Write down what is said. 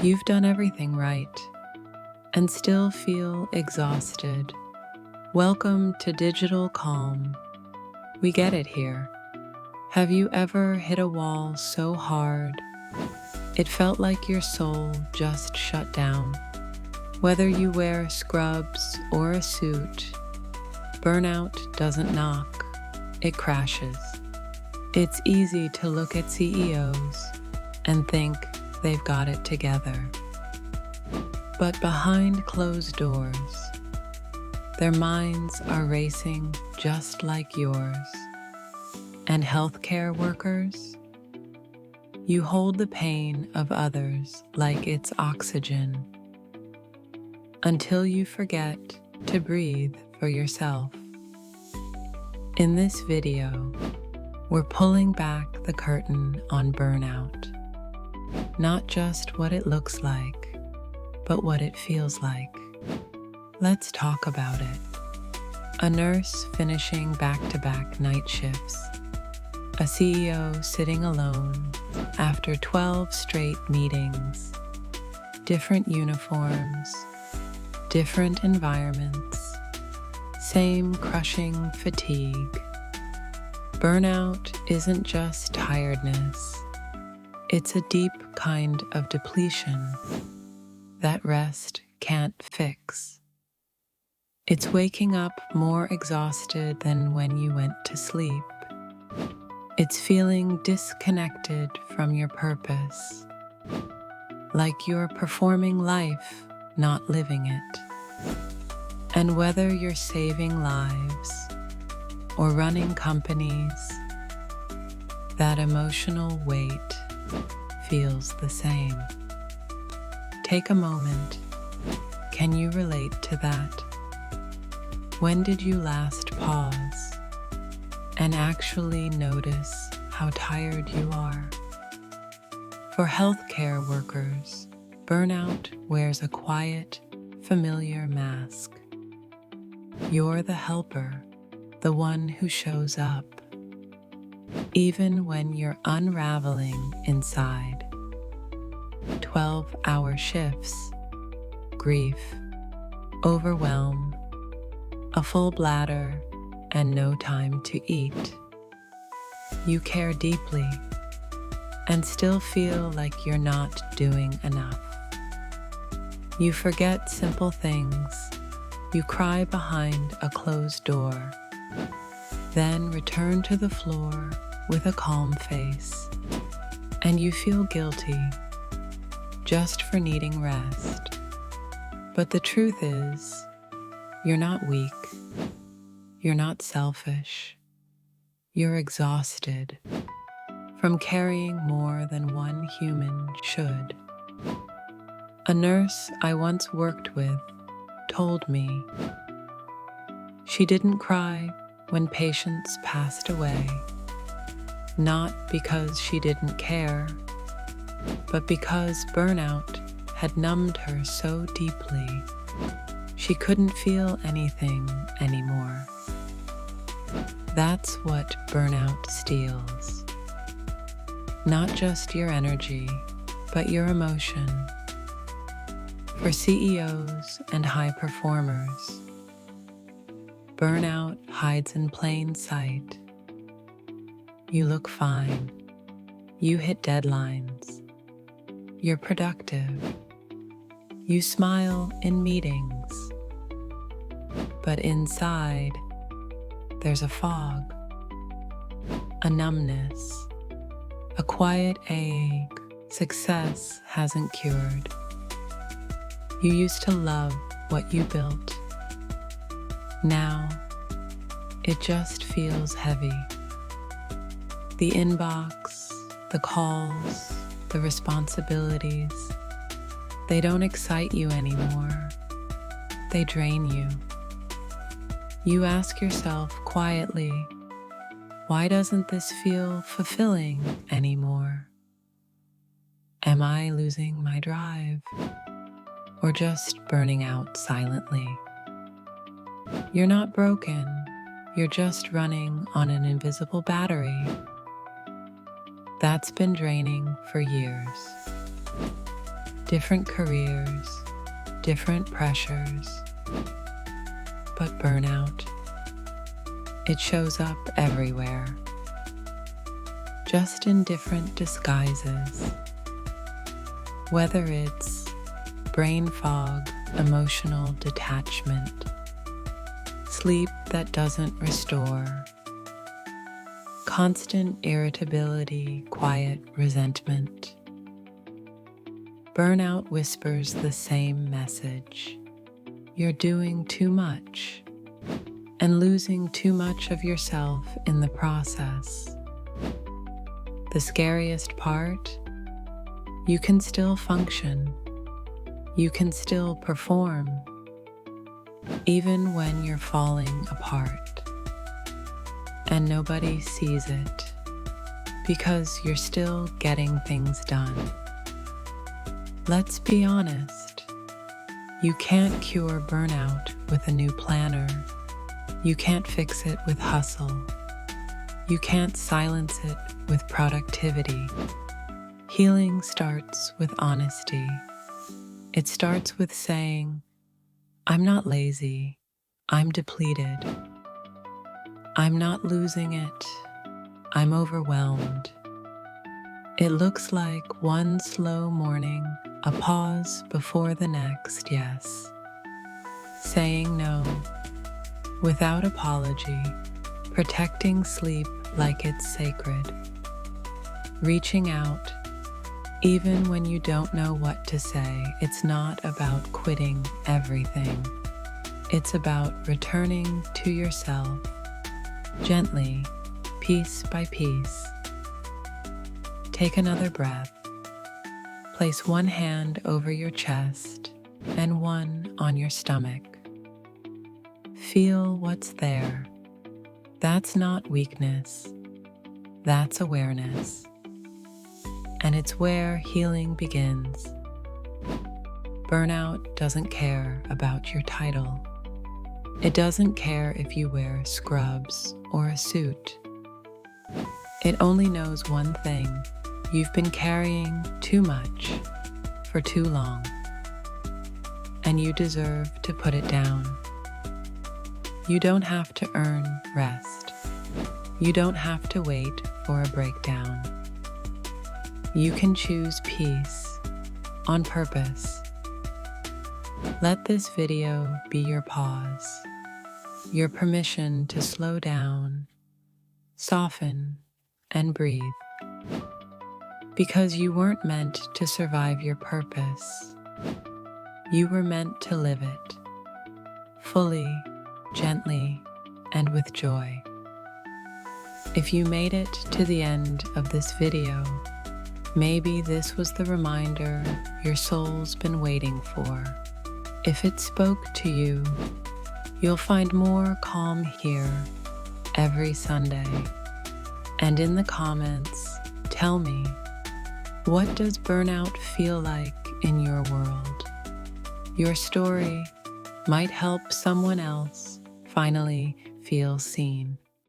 You've done everything right and still feel exhausted. Welcome to Digital Calm. We get it here. Have you ever hit a wall so hard it felt like your soul just shut down? Whether you wear scrubs or a suit, burnout doesn't knock, it crashes. It's easy to look at CEOs and think they've got it together. But behind closed doors, their minds are racing just like yours. And healthcare workers, you hold the pain of others like it's oxygen until you forget to breathe for yourself. In this video, we're pulling back the curtain on burnout. Not just what it looks like, but what it feels like. Let's talk about it. A nurse finishing back-to-back night shifts. A CEO sitting alone after 12 straight meetings. Different uniforms, different environments, same crushing fatigue. Burnout isn't just tiredness. It's a deep kind of depletion that rest can't fix. It's waking up more exhausted than when you went to sleep. It's feeling disconnected from your purpose, like you're performing life, not living it. And whether you're saving lives or running companies, that emotional weight feels the same. Take a moment. Can you relate to that? When did you last pause and actually notice how tired you are? For healthcare workers, burnout wears a quiet, familiar mask. You're the helper, the one who shows up, even when you're unraveling inside. 12-hour shifts, grief, overwhelm, a full bladder, and no time to eat. You care deeply and still feel like you're not doing enough. You forget simple things. You cry behind a closed door, then return to the floor with a calm face, and you feel guilty just for needing rest. But the truth is, you're not weak. You're not selfish. You're exhausted from carrying more than one human should. A nurse I once worked with told me she didn't cry when patients passed away, not because she didn't care, but because burnout had numbed her so deeply she couldn't feel anything anymore. That's what burnout steals. Not just your energy, but your emotion. For CEOs and high performers, burnout hides in plain sight. You look fine. You hit deadlines. You're productive. You smile in meetings. But inside, there's a fog, a numbness, a quiet ache success hasn't cured. You used to love what you built. Now, it just feels heavy. The inbox, the calls, the responsibilities, they don't excite you anymore. They drain you. You ask yourself quietly, why doesn't this feel fulfilling anymore? Am I losing my drive or just burning out silently? You're not broken. You're just running on an invisible battery that's been draining for years. different careers, different pressures. But burnout, it shows up everywhere, just in different disguises. Whether it's brain fog, emotional detachment, sleep that doesn't restore, constant irritability, quiet resentment. Burnout whispers the same message. You're doing too much and losing too much of yourself in the process. The scariest part, you can still function. You can still perform, even when you're falling apart. And nobody sees it because you're still getting things done. Let's be honest. You can't cure burnout with a new planner. You can't fix it with hustle. You can't silence it with productivity. Healing starts with honesty. It starts with saying, I'm not lazy, I'm depleted. I'm not losing it, I'm overwhelmed. It looks like one slow morning, a pause before the next yes. Saying no, without apology, protecting sleep like it's sacred. Reaching out, even when you don't know what to say. It's not about quitting everything. It's about returning to yourself, gently, piece by piece. Take another breath. Place one hand over your chest and one on your stomach. Feel what's there. That's not weakness. That's awareness. And it's where healing begins. Burnout doesn't care about your title. It doesn't care if you wear scrubs or a suit. It only knows one thing. You've been carrying too much for too long, and you deserve to put it down. You don't have to earn rest. You don't have to wait for a breakdown. You can choose peace on purpose. Let this video be your pause, your permission to slow down, soften, and breathe. Because you weren't meant to survive your purpose. You were meant to live it, fully, gently, and with joy. If you made it to the end of this video, maybe this was the reminder your soul's been waiting for. If it spoke to you, you'll find more calm here every Sunday. And in the comments, tell me, what does burnout feel like in your world? Your story might help someone else finally feel seen.